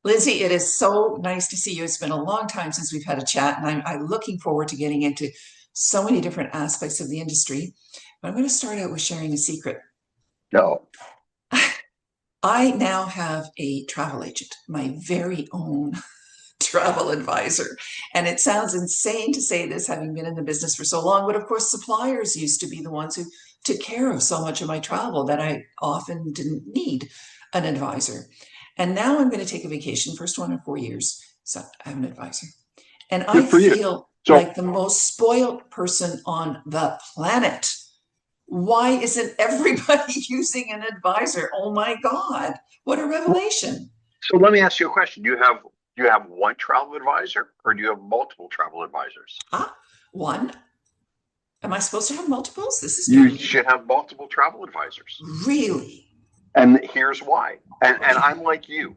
Lindsay, it is so nice to see you. It's been a long time since we've had a chat, and I'm looking forward to getting into so many different aspects of the industry. But I'm going to start out with sharing a secret. No. I now have a travel agent, my very own travel advisor. And it sounds insane to say this, having been in the business for so long, but of course, suppliers used to be the ones who took care of so much of my travel that I often didn't need an advisor. And now I'm going to take a vacation, first one in 4 years. So I have an advisor. And I Good for you. feel So, like the most spoiled person on the planet. Why isn't everybody using an advisor? Oh my God, what a revelation. so let me ask you a question. Do you have one travel advisor or do you have multiple travel advisors? Ah, one. Am I supposed to have multiples? This is new to You me. should have multiple travel advisors. Really? And here's why. And Okay. I'm like you.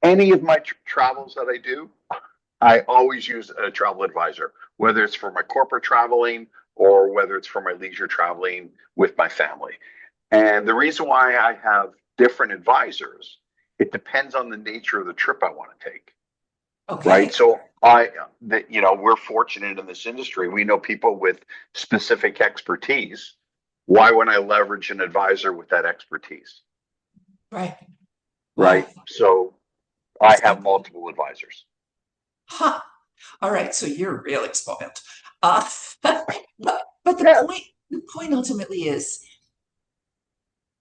Any of my travels that I do, I always use a travel advisor, whether it's for my corporate traveling or whether it's for my leisure traveling with my family. And the reason why I have different advisors, it depends on the nature of the trip I want to take, right? Okay. So we're fortunate in this industry. We know people with specific expertise. Why would I leverage an advisor with that expertise, Right. right? Wow. So I have Okay. multiple advisors. Huh. All right. So you're really spoiled. Uh, but Yeah, the point ultimately is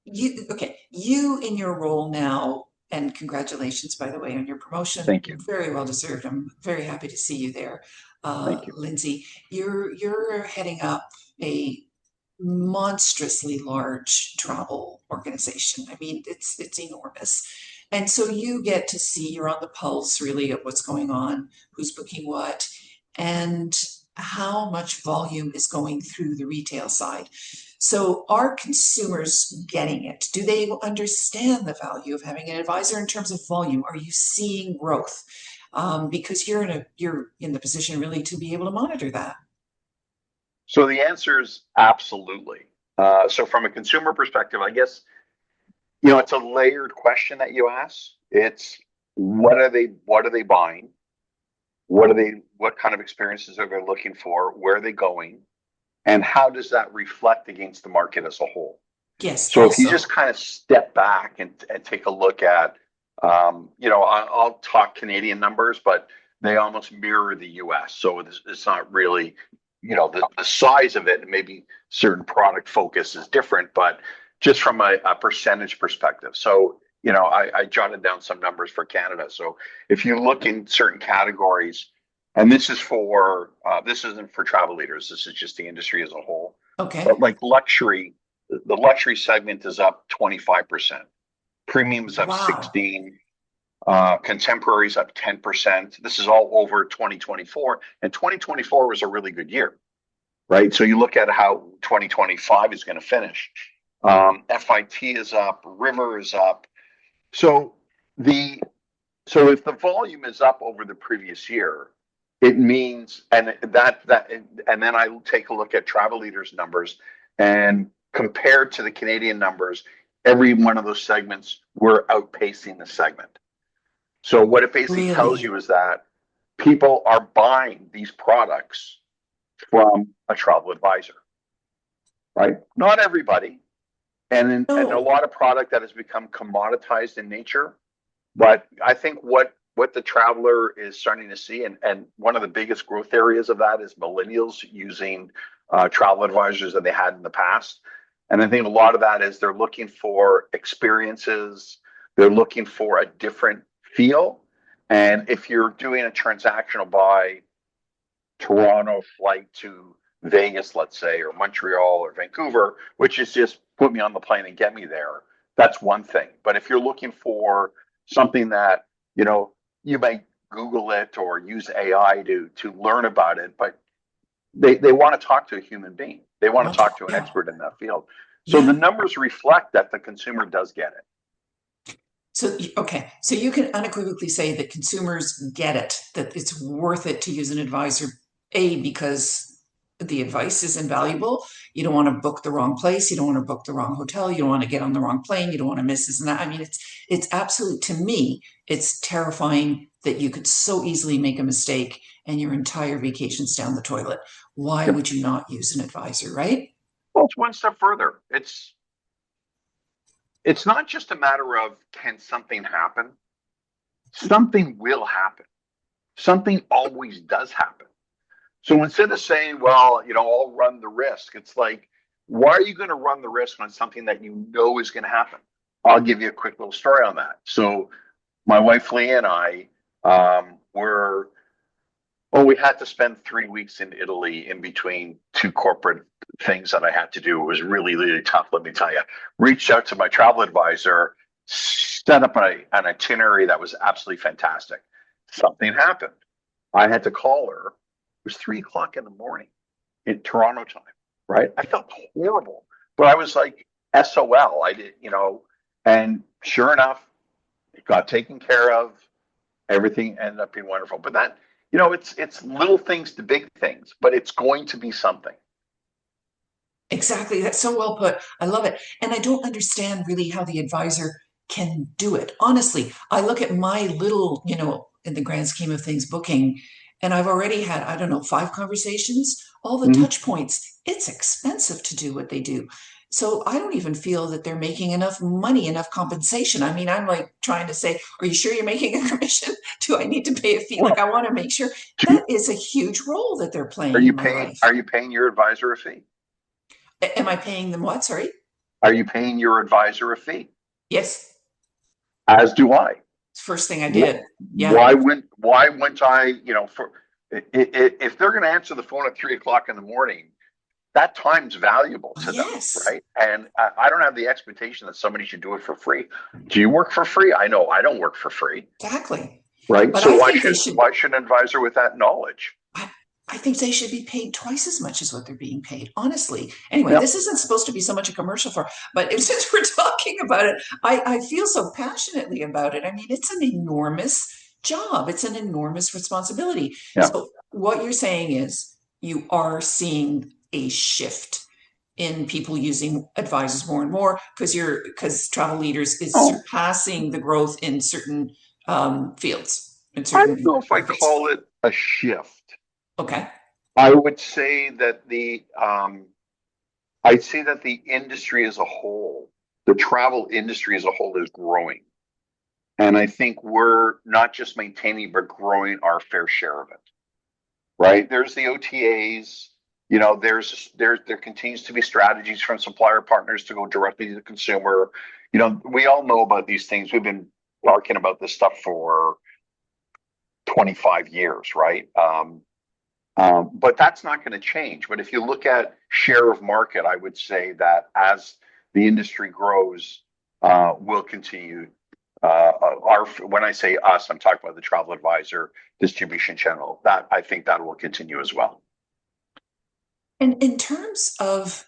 you in your role now, and congratulations, by the way, on your promotion. thank you. Very well deserved. I'm very happy to see you there, Thank you. Lindsay. You're heading up a monstrously large travel organization. I mean, it's enormous. And so you get to see, you're on the pulse really of what's going on, who's booking what, and how much volume is going through the retail side. So are consumers getting it? Do they understand the value of having an advisor in terms of volume? Are you seeing growth? Because you're in the position really to be able to monitor that. So the answer is absolutely. So from a consumer perspective, I guess it's a layered question that you ask. It's what are they buying? What kind of experiences are they looking for? Where are they going? And how does that reflect against the market as a whole? Yes, So if you also. just kind of step back and take a look at, I'll talk Canadian numbers, but they almost mirror the US. So it's not really, the size of it, and maybe certain product focus is different, but just from a percentage perspective. So, I jotted down some numbers for Canada. So if you look in certain categories, and this isn't for travel leaders, this is just the industry as a whole, but Okay. like luxury, the luxury segment is up 25%. Premium is up Wow. 16. Contemporary is up 10%. This is all over 2024, and 2024 was a really good year, right? So you look at how 2025 is going to finish. FIT is up, River is up. So the so if the volume is up over the previous year, it means and then I take a look at travel leaders numbers, and compared to the Canadian numbers, every one of those segments we're outpacing the segment. So what it basically tells Really? you is that people are buying these products from a travel advisor, right? Not everybody, and a No. lot of product that has become commoditized in nature. But I think what the traveler is starting to see, and one of the biggest growth areas of that is millennials using travel advisors that they had in the past. And I think a lot of that is they're looking for experiences, they're looking for a different feel. And if you're doing a transactional buy, Toronto flight to Vegas, let's say, or Montreal or Vancouver, which is just put me on the plane and get me there, that's one thing. But if you're looking for something that, you might Google it or use AI to learn about it, but they want to talk to a human being. They want to talk to an Yeah. expert in that field. So the Yeah. numbers reflect that the consumer does get it. So, okay. So you can unequivocally say that consumers get it, that it's worth it to use an advisor, A, because the advice is invaluable. You don't want to book the wrong place. You don't want to book the wrong hotel. You don't want to get on the wrong plane. You don't want to miss this and that. I mean, it's absolute, to me, it's terrifying that you could so easily make a mistake and your entire vacation's down the toilet. Why Yep. would you not use an advisor, right? Well, it's one step further. It's not just a matter of can something happen? Something will happen. Something always does happen. So instead of saying, well, I'll run the risk, it's like, why are you going to run the risk on something that you know is going to happen? I'll give you a quick little story on that. So my wife Leah and I we had to spend 3 weeks in Italy in between two corporate things that I had to do. It was really, really tough, let me tell you. Reached out to my travel advisor, set up an itinerary that was absolutely fantastic. Something happened. I had to call her. It was 3 o'clock in the morning in Toronto time, right? I felt horrible, but I was like SOL. I did, and sure enough, it got taken care of. Everything ended up being wonderful. But that, it's little things to big things, but it's going to be something. Exactly. That's so well put. I love it. And I don't understand really how the advisor can do it. Honestly, I look at my little, in the grand scheme of things, booking, and I've already had, I don't know, 5 conversations, all the Mhm. touch points. It's expensive to do what they do. So I don't even feel that they're making enough money, enough compensation. I mean, I'm like trying to say, are you sure you're making a commission? Do I need to pay a fee? Like, Well, I want to make sure do, that is a huge role that they're are playing you in my paying? life. Are you paying your advisor a fee? Am I paying them what? Sorry. Are you paying your advisor a fee? Yes. As do I. First thing I did. Yeah. Why wouldn't I? If they're going to answer the phone at 3 o'clock in the morning, that time's valuable to them, Yes. right? And I don't have the expectation that somebody should do it for free. Do you work for free? I know I don't work for free, Exactly. right? But So I why think they should should, why should an advisor with that knowledge? I, I think they should be paid twice as much as what they're being paid, honestly. Anyway, Yeah, this isn't supposed to be so much a commercial for, but since we're talking about it, I feel so passionately about it. I mean, it's an enormous job. It's an enormous responsibility. yeah. So what you're saying is you are seeing a shift in people using advisors more and more because travel leaders is Oh, surpassing the growth in certain fields, in I don't certain know if I markets. call it a shift. Okay. I would say that I'd say that the industry as a whole, the travel industry as a whole, is growing. And I think we're not just maintaining, but growing our fair share of it, right? There's the OTAs, there continues to be strategies from supplier partners to go directly to the consumer. We all know about these things. We've been talking about this stuff for 25 years, right? But that's not going to change. But if you look at share of market, I would say that as the industry grows, we'll continue. When I say us, I'm talking about the travel advisor distribution channel. That I think that will continue as well. And in terms of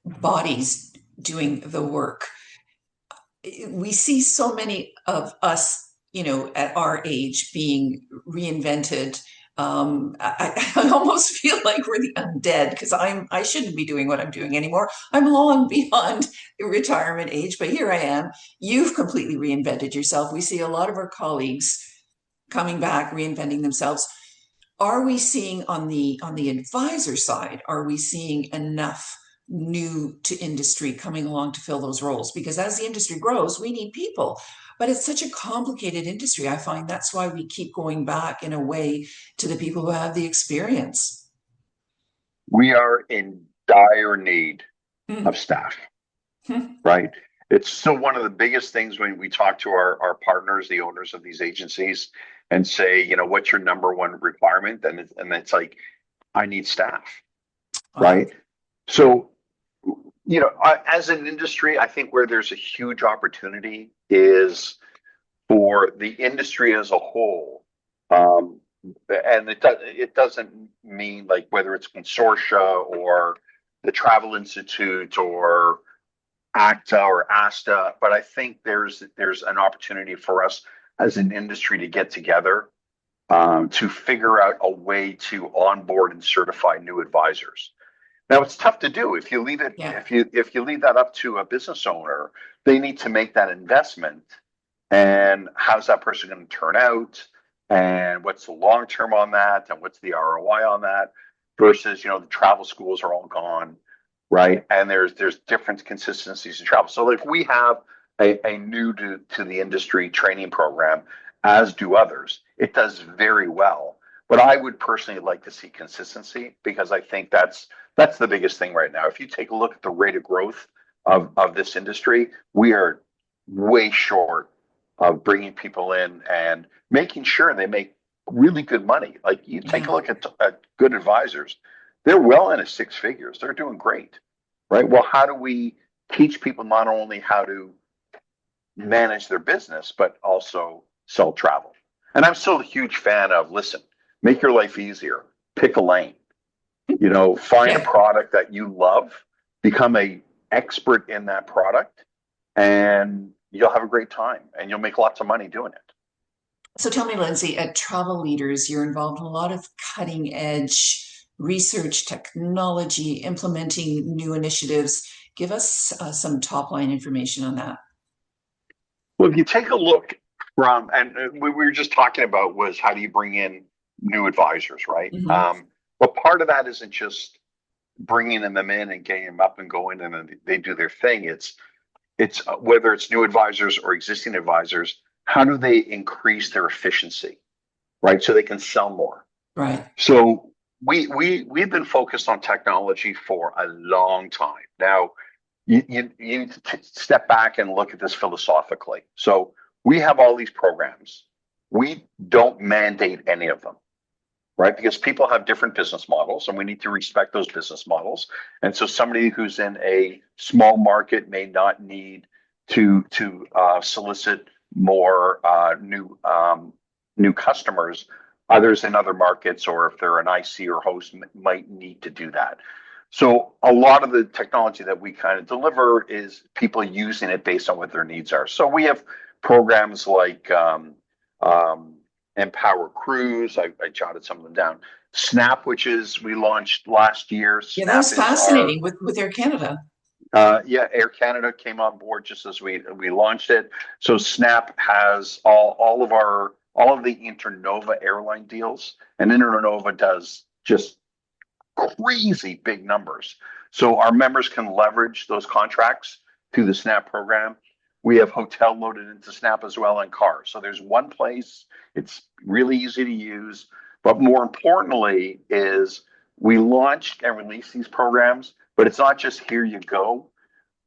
bodies doing the work, we see so many of us, at our age being reinvented. I almost feel like we're the undead because I shouldn't be doing what I'm doing anymore. I'm long beyond retirement age, but here I am. You've completely reinvented yourself. We see a lot of our colleagues coming back, reinventing themselves. Are we seeing on the advisor side, are we seeing enough new to industry coming along to fill those roles? Because as the industry grows, we need people. But it's such a complicated industry. I find that's why we keep going back in a way to the people who have the experience. We are in dire need Hmm. of staff, Hmm. right? It's still one of the biggest things when we talk to our partners, the owners of these agencies, and say, what's your number one requirement? And it's like, I need staff, Wow. right? So, as an industry, I think where there's a huge opportunity is for the industry as a whole. And it doesn't mean like whether it's consortia or the Travel Institute or ACTA or ASTA, but I think there's an opportunity for us as an industry to get together to figure out a way to onboard and certify new advisors. Now it's tough to do if you leave it Yeah. if you leave that up to a business owner. They need to make that investment, and how's that person going to turn out, and what's the long term on that, and what's the ROI on that, versus the travel schools are all gone, right? And there's different consistencies in travel. So like we have a new to the industry training program, as do others. It does very well, but I would personally like to see consistency, because I think that's the biggest thing right now. If you take a look at the rate of growth of this industry, we are way short of bringing people in and making sure they make really good money. Like you take a look at good advisors, they're well into six figures. They're doing great, right? Well, how do we teach people not only how to manage their business, but also sell travel? And I'm still a huge fan of, listen, make your life easier, pick a lane, find a Yeah. product that you love, become a expert in that product, and you'll have a great time and you'll make lots of money doing it. So tell me, Lindsay, at Travel Leaders, you're involved in a lot of cutting edge research, technology, implementing new initiatives. Give us some top line information on that. Well, if you take a look from, and we were just talking about was how do you bring in new advisors, right? Mhm. But part of that isn't just bringing them in and getting them up and going and then they do their thing. It's whether it's new advisors or existing advisors, how do they increase their efficiency, right? So they can sell more. Right. So we've been focused on technology for a long time. Now, you need to step back and look at this philosophically. So we have all these programs. We don't mandate any of them, right? Because people have different business models and we need to respect those business models. And so somebody who's in a small market may not need to solicit more new customers. Others in other markets, or if they're an IC or host, might need to do that. So a lot of the technology that we kind of deliver is people using it based on what their needs are. So we have programs like Empower Cruise. I jotted some of them down. Snap, which is we launched last year. Yeah, that was Snap is our fascinating with Air Canada. Air Canada came on board just as we launched it. So Snap has all of the Internova airline deals, and Internova does just crazy big numbers. So our members can leverage those contracts through the Snap program. We have hotel loaded into Snap as well, and cars. So there's one place. It's really easy to use. But more importantly is we launched and released these programs, but it's not just here you go.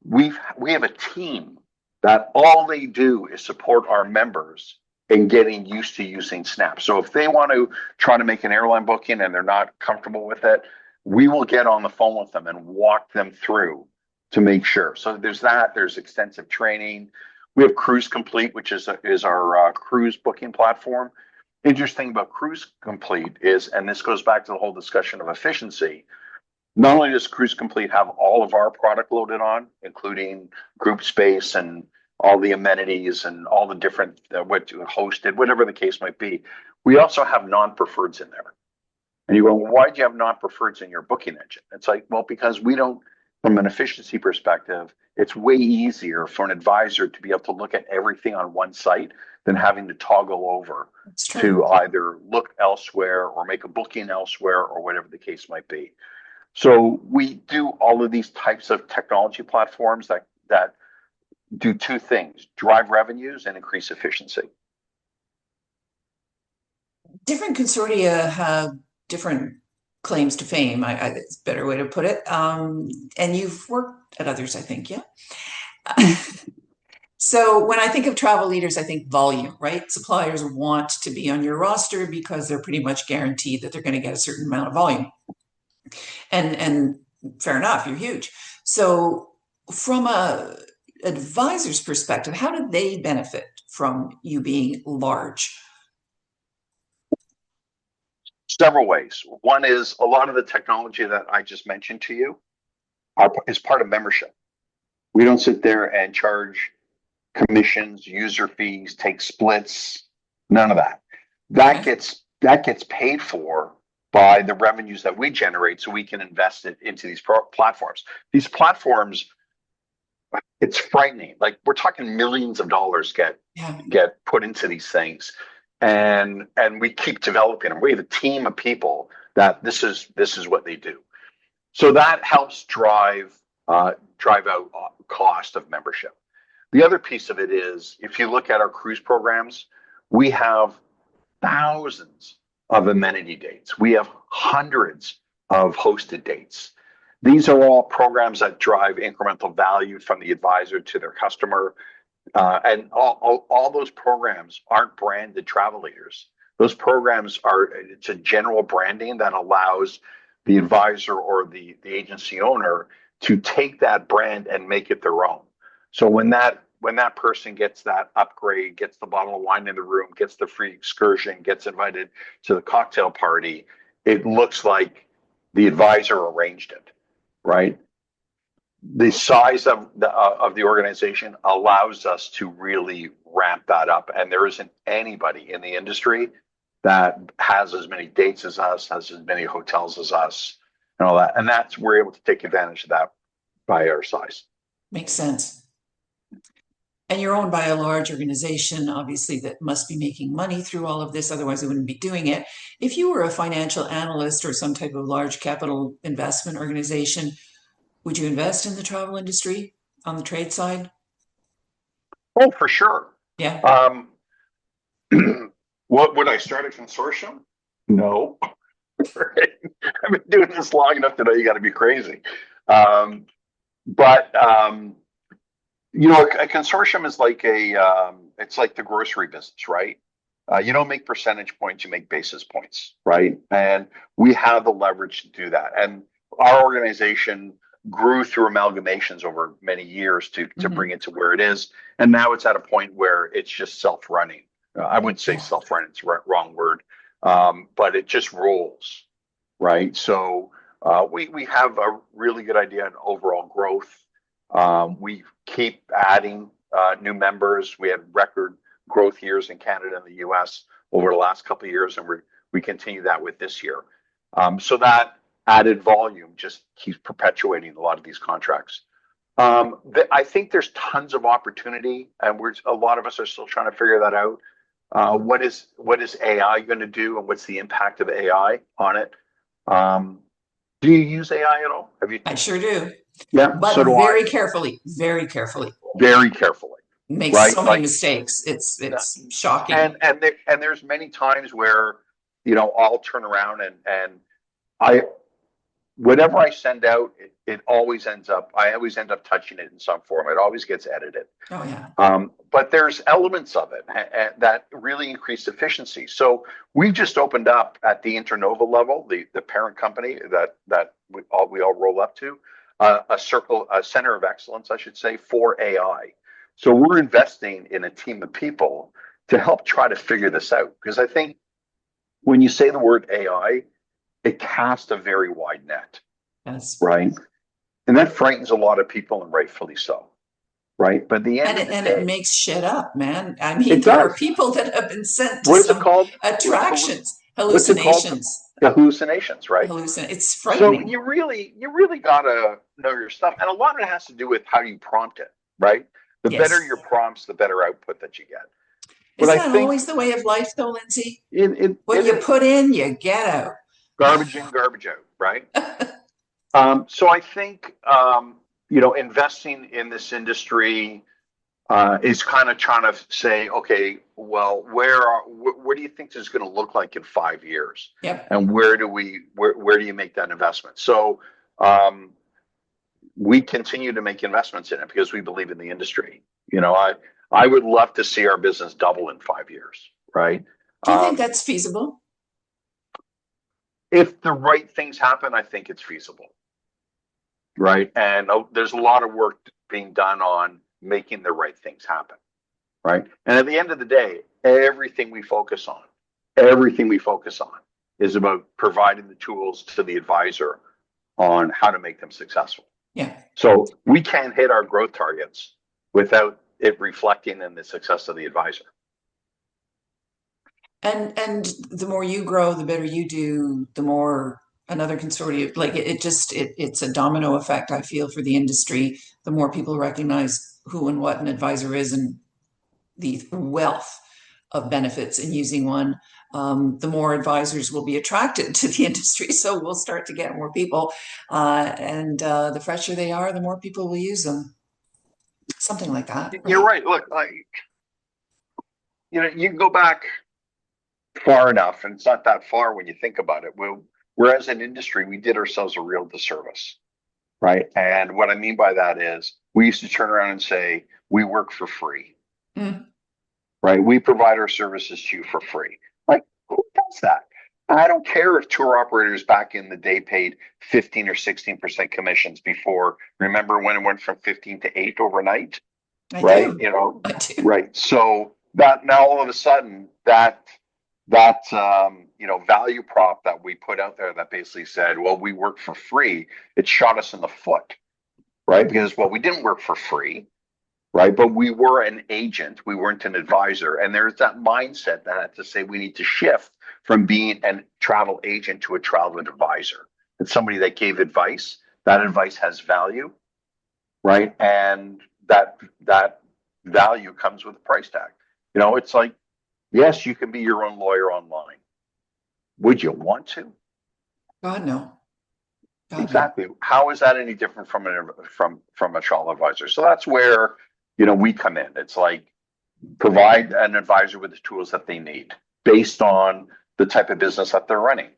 We have a team that all they do is support our members in getting used to using Snap. So if they want to try to make an airline booking and they're not comfortable with it, we will get on the phone with them and walk them through to make sure. So there's that. There's extensive training. We have Cruise Complete, which is our cruise booking platform. Interesting about Cruise Complete is, and this goes back to the whole discussion of efficiency, not only does Cruise Complete have all of our product loaded on, including group space and all the amenities and all the different what hosted, whatever the case might be, we also have non-preferreds in there. And you go, well, why do you have non-preferreds in your booking engine? It's like, well, because we don't, from an efficiency perspective, it's way easier for an advisor to be able to look at everything on one site than having to toggle over to either look elsewhere or make a booking elsewhere or whatever the case might be. So we do all of these types of technology platforms that do two things: drive revenues and increase efficiency. Different consortia have different claims to fame. It's a better way to put it. And you've worked at others, I think, yeah. So when I think of Travel Leaders, I think volume, right? Suppliers want to be on your roster because they're pretty much guaranteed that they're going to get a certain amount of volume. And fair enough, you're huge. So from a advisor's perspective, how do they benefit from you being large? Several ways. One is a lot of the technology that I just mentioned to you is part of membership. We don't sit there and charge commissions, user fees, take splits, none of that. That gets that gets paid for by the revenues that we generate, so we can invest it into these platforms. These platforms, it's frightening. Like, we're talking millions of dollars get put into these things, and we keep developing them. We have a team of people that this is what they do. So that helps drive out cost of membership. The other piece of it is, if you look at our cruise programs, we have thousands of amenity dates. We have hundreds of hosted dates. These are all programs that drive incremental value from the advisor to their customer. And all those programs aren't branded travel leaders. Those programs it's a general branding that allows the advisor or the agency owner to take that brand and make it their own. So when that person gets that upgrade, gets the bottle of wine in the room, gets the free excursion, gets invited to the cocktail party, it looks like the advisor arranged it, right? The size of the organization allows us to really ramp that up, and there isn't anybody in the industry that has as many dates as us, has as many hotels as us, and all that. And we're able to take advantage of that by our size. Makes sense. And you're owned by a large organization, obviously, that must be making money through all of this, otherwise they wouldn't be doing it. If you were a financial analyst or some type of large capital investment organization, would you invest in the travel industry on the trade side? Oh, for sure. Yeah. What would I start a consortium? No. I've been doing this long enough to know you got to be crazy. But a consortium is like it's like the grocery business, right? You don't make percentage points, you make basis points, right? And we have the leverage to do that. And our organization grew through amalgamations over many years to bring it to where it is. And now it's at a point where it's just self-running. I wouldn't say self-running, it's the wrong word, but it just rolls, right? So we have a really good idea on overall growth. We keep adding new members. We had record growth years in Canada and the US over the last couple of years, and we continue that with this year. So that added volume just keeps perpetuating a lot of these contracts. I think there's tons of opportunity, and a lot of us are still trying to figure that out. What is AI going to do, and what's the impact of AI on it? Do you use AI at all? I sure do. Yeah, but so do very I. carefully, very carefully. Very carefully. Makes right? so many mistakes. It's shocking. And there's many times where I'll turn around and whatever I send out, I always end up touching it in some form. It always gets edited. Oh yeah. But there's elements of it that really increase efficiency. So we've just opened up at the Internova level, the parent company that we all roll up to, a center of excellence, I should say, for AI. So we're investing in a team of people to help try to figure this out. Because I think when you say the word AI, it casts a very wide net. Yes. Right. And that frightens a lot of people, and rightfully so. Right. But the end it makes shit up, man. I mean, there are people that have been sent to some attractions, hallucinations. Hallucinations, right? It's frightening. So you really gotta know your stuff. And a lot of it has to do with how you prompt it, right? The better your prompts, the better output that you get. Is that always the way of life, though, Lindsay? What you put in, you get out. Garbage in, garbage out, right? So I think investing in this industry is kind of trying to say, okay, well, where do you think this is going to look like in 5 years? Yep. And where do you make that investment? So we continue to make investments in it because we believe in the industry. I would love to see our business double in 5 years, right? Do you think that's feasible? If the right things happen, I think it's feasible, right? And there's a lot of work being done on making the right things happen, right? And at the end of the day, everything we focus on is about providing the tools to the advisor on how to make them successful. Yeah. So we can't hit our growth targets without it reflecting in the success of the advisor. And the more you grow, the better you do, the more another consortium, like it's a domino effect, I feel, for the industry. The more people recognize who and what an advisor is and the wealth of benefits in using one, the more advisors will be attracted to the industry. So we'll start to get more people, and the fresher they are, the more people will use them. Something like that, You're right? right. Look, you can go back far enough, and it's not that far when you think about it. We're as an industry, we did ourselves a real disservice, right? And what I mean by that is we used to turn around and say, we work for free, Mm. right? We provide our services to you for free. Like, who does that? I don't care if tour operators back in the day paid 15 or 16% commissions before. Remember when it went from 15 to 8 overnight, I right? do. I do. Right. So that now all of a sudden that value prop that we put out there that basically said, well, we work for free, it shot us in the foot, right? Because well, we didn't work for free, right? But we were an agent, we weren't an advisor. And there's that mindset that had to say we need to shift from being a travel agent to a travel advisor. It's somebody that gave advice. That advice has value, right? And that value comes with a price tag. It's like, yes, you can be your own lawyer online. Would you want to? God, no. God, no. Exactly. How is that any different from a travel advisor? So that's where we come in. It's like provide an advisor with the tools that they need based on the type of business that they're running,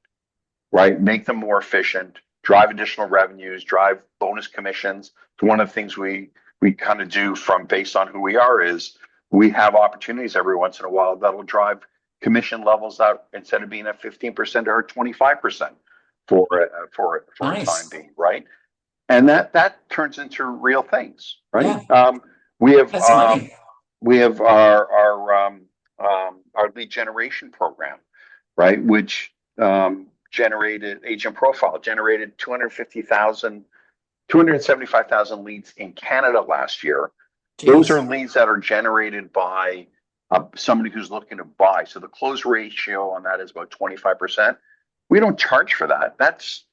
right? Make them more efficient, drive additional revenues, drive bonus commissions. So one of the things we kind of do from based on who we are is we have opportunities every once in a while that'll drive commission levels out instead of being at 15% or 25% for a time Nice. being, right? And that turns into real things, right? Yeah, We have that's money. we have our lead generation program, right? Which generated agent profile generated 275,000 leads in Canada last year. Those are Jeez. leads that are generated by somebody who's looking to buy. So the close ratio on that is about 25%. We don't charge for that. That's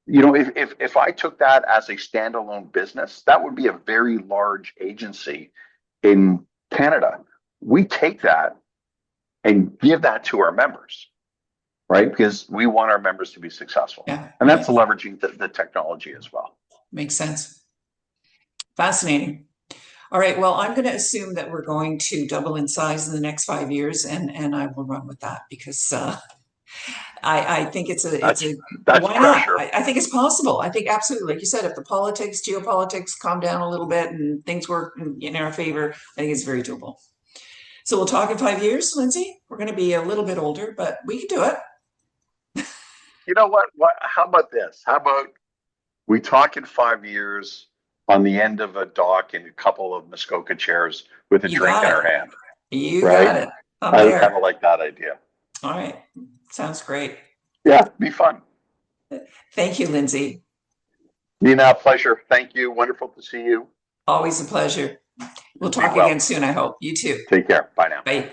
if I took that as a standalone business, that would be a very large agency in Canada. We take that and give that to our members, right? Because we want our members to be successful. Yeah, And that's right. leveraging the technology as well. Makes sense. Fascinating. All right. Well, I'm going to assume that we're going to double in size in the next 5 years, and I will run with that because I think it's That's a that's why not? pressure. I think it's possible. I think absolutely, like you said, if the geopolitics calm down a little bit and things work in our favor, I think it's very doable. So we'll talk in 5 years, Lindsay. We're going to be a little bit older, but we can do it. You know what? How about this? How about we talk in 5 years on the end of a dock in a couple of Muskoka chairs with a You drink in got our it. hand, You got right? it. I'm I kind of there. like that idea. All right. Sounds great. Yeah, be fun. Thank you, Lindsay. Nina, pleasure. Thank you. Wonderful to see you. Always a pleasure. We'll Be talk again well. soon, I hope. You too. Take care. Bye now. Bye.